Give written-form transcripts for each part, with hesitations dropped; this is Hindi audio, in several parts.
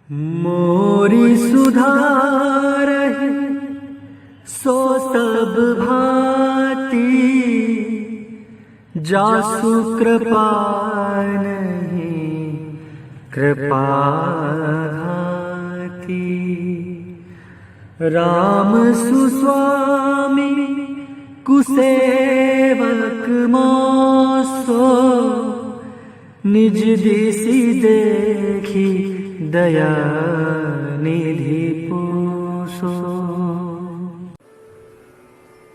मोरी सुधार सो सब भांति, जासु कृपा नहीं कृपा घाती। राम सुस्वामी कुसेवक मोसो, निज दिसि देखी दया निधि पूसो।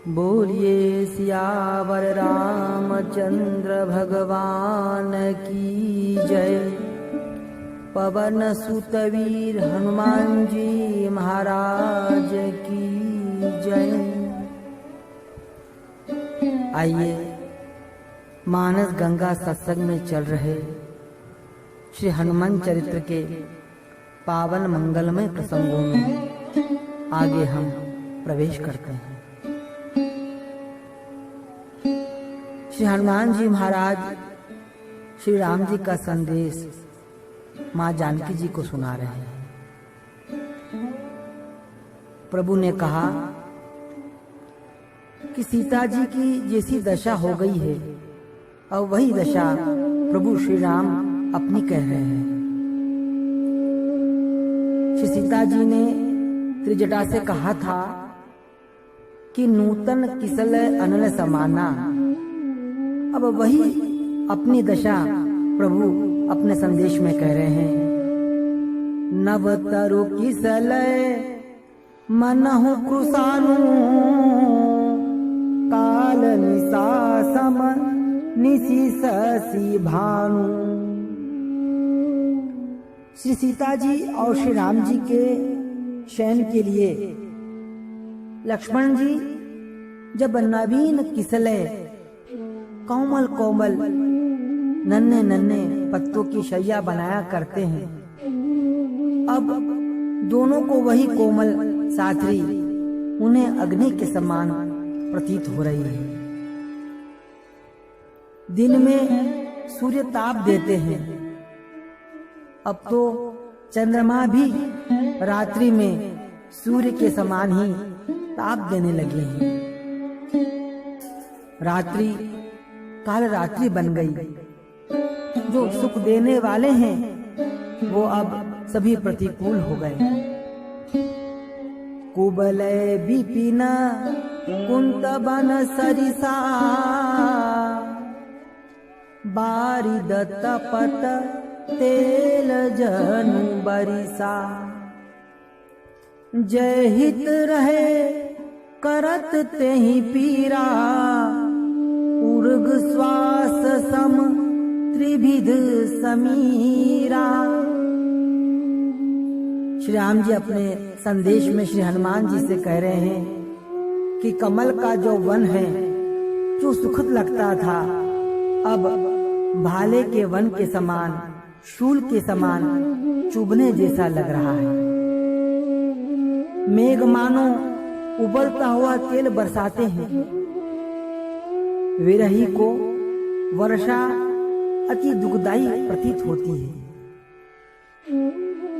बोलिए सियावर रामचंद्र भगवान की जय। पवन सुत वीर हनुमान जी महाराज की जय। आइए मानस गंगा सत्संग में चल रहे श्री हनुमान चरित्र के पावन मंगलमय प्रसंगों में आगे हम प्रवेश करते हैं। श्री हनुमान जी महाराज श्री राम जी का संदेश माँ जानकी जी को सुना रहे हैं। प्रभु ने कहा कि सीता जी की जैसी दशा हो गई है, और वही दशा प्रभु श्री राम अपनी कह रहे हैं। श्री सीता जी ने त्रिजटा से कहा था कि नूतन किसल अनल समाना, अब वही अपनी दशा प्रभु अपने संदेश में कह रहे हैं। नव तरु किसल मनहु कृसानु, काल निशा सम निशि शशि भानु। श्री सीता जी और श्री राम जी के शयन के लिए लक्ष्मण जी जब नवीन किसले कोमल कोमल नन्हे नन्हे पत्तों की शैया बनाया करते हैं, अब दोनों को वही कोमल साथी उन्हें अग्नि के समान प्रतीत हो रही है। दिन में सूर्य ताप देते हैं, अब तो चंद्रमा भी रात्रि में सूर्य के समान ही ताप देने लगे हैं। रात्रि काल रात्रि बन गई। जो सुख देने वाले हैं वो अब सभी प्रतिकूल हो गए। कुबलय विपिन कुंत बन सरिसा, बारिद तपत तेल जनु बरिसा। जय हित रहे करत तेहि पीरा, उर्ग श्वास सम त्रिविध समीरा। श्री राम जी अपने संदेश में श्री हनुमान जी से कह रहे हैं कि कमल का जो वन है जो सुखद लगता था, अब भाले के वन के समान, शूल के समान चुभने जैसा लग रहा है। मेघ मानो उबलता हुआ तेल बरसाते हैं। विरही को वर्षा अति दुखदायी प्रतीत होती है।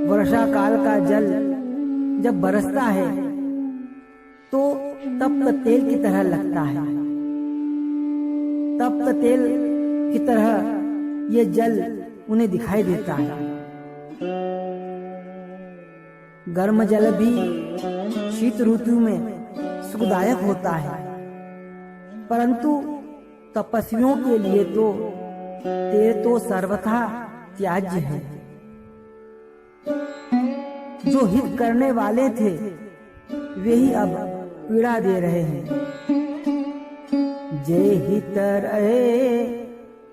वर्षा काल का जल जब बरसता है तो तप्त तेल की तरह लगता है। तप्त तेल की तरह ये जल उन्हें दिखाई देता है। गर्म जल भी शीत ऋतु में सुखदायक होता है, परंतु तपस्वियों के लिए तो तेल तो सर्वथा त्याज्य है। जो हित करने वाले थे वे ही अब पीड़ा दे रहे हैं। जे हित रहे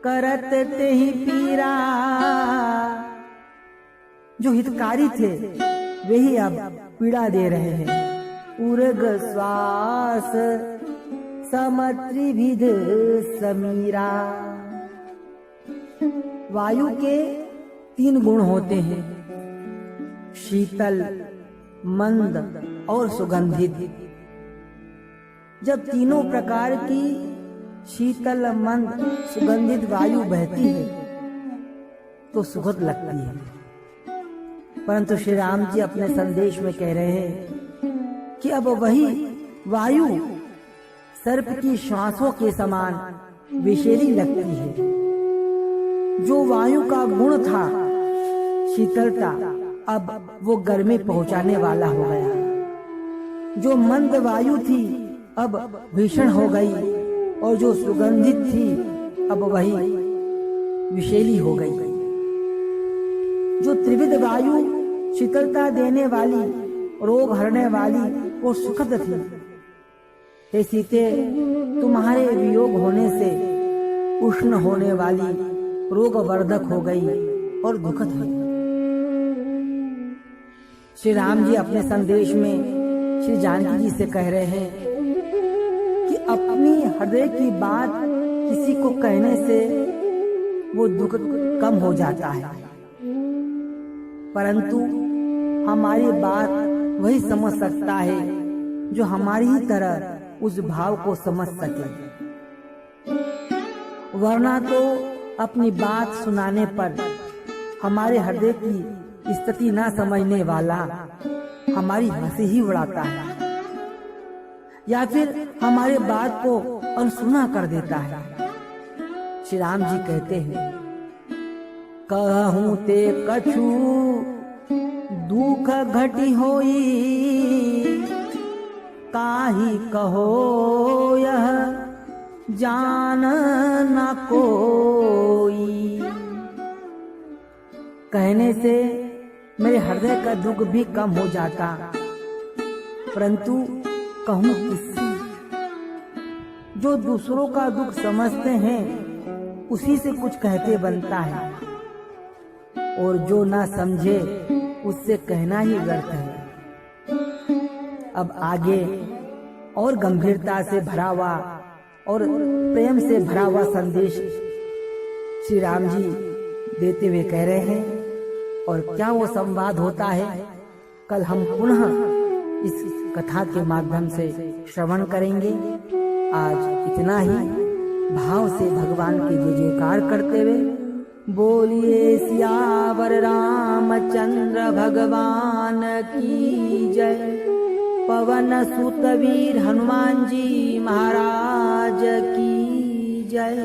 करत तेहि पीरा, जो हितकारी थे वे ही अब पीड़ा दे रहे हैं। उर्ग श्वास सम त्रिविध समीरा। वायु के 3 गुण होते हैं, शीतल, मंद और सुगंधित। जब तीनों प्रकार की शीतल मंद सुगंधित वायु बहती है तो सुखद लगती है। परंतु श्री राम जी अपने संदेश में कह रहे हैं कि अब वही वायु सर्प की श्वासों के समान विषैली लगती है। जो वायु का गुण था शीतलता, अब वो गर्मी पहुंचाने वाला हो गया। जो मंद वायु थी अब भीषण हो गई, और जो सुगंधित थी अब वही विषैली हो गई। जो त्रिविध वायु शीतलता देने वाली, रोग हरने वाली और सुखद थी, हे सीते तुम्हारे वियोग होने से उष्ण होने वाली रोग वर्धक हो गई और दुखद है। श्री राम जी अपने संदेश में श्री जानकी जी से कह रहे हैं कि अपनी हृदय की बात किसी को कहने से वो दुख कम हो जाता है, परंतु हमारी बात वही समझ सकता है जो हमारी ही तरह उस भाव को समझ सके। वरना तो अपनी बात सुनाने पर हमारे हृदय की स्थिति ना समझने वाला हमारी हंसी ही उड़ाता है, या फिर हमारे बात को अनसुना कर देता है। श्री राम जी कहते हैं, कहूं ते कछु दुख घटी होई, काहि कहो यह जान न कोई। कहने से मेरे हृदय का दुख भी कम हो जाता, परंतु कहूं किससे? जो दूसरों का दुख समझते हैं उसी से कुछ कहते बनता है, और जो ना समझे उससे कहना ही व्यर्थ है। अब आगे और गंभीरता से भरा हुआ और प्रेम से भरा हुआ संदेश श्री राम जी देते हुए कह रहे हैं, और क्या वो संवाद होता है कल हम पुनः इस कथा के माध्यम से श्रवण करेंगे। आज इतना ही। भाव से भगवान की जय जयकार करते हुए बोलिए सियावर रामचंद्र भगवान की जय। पवन सुत वीर हनुमान जी महाराज की जय।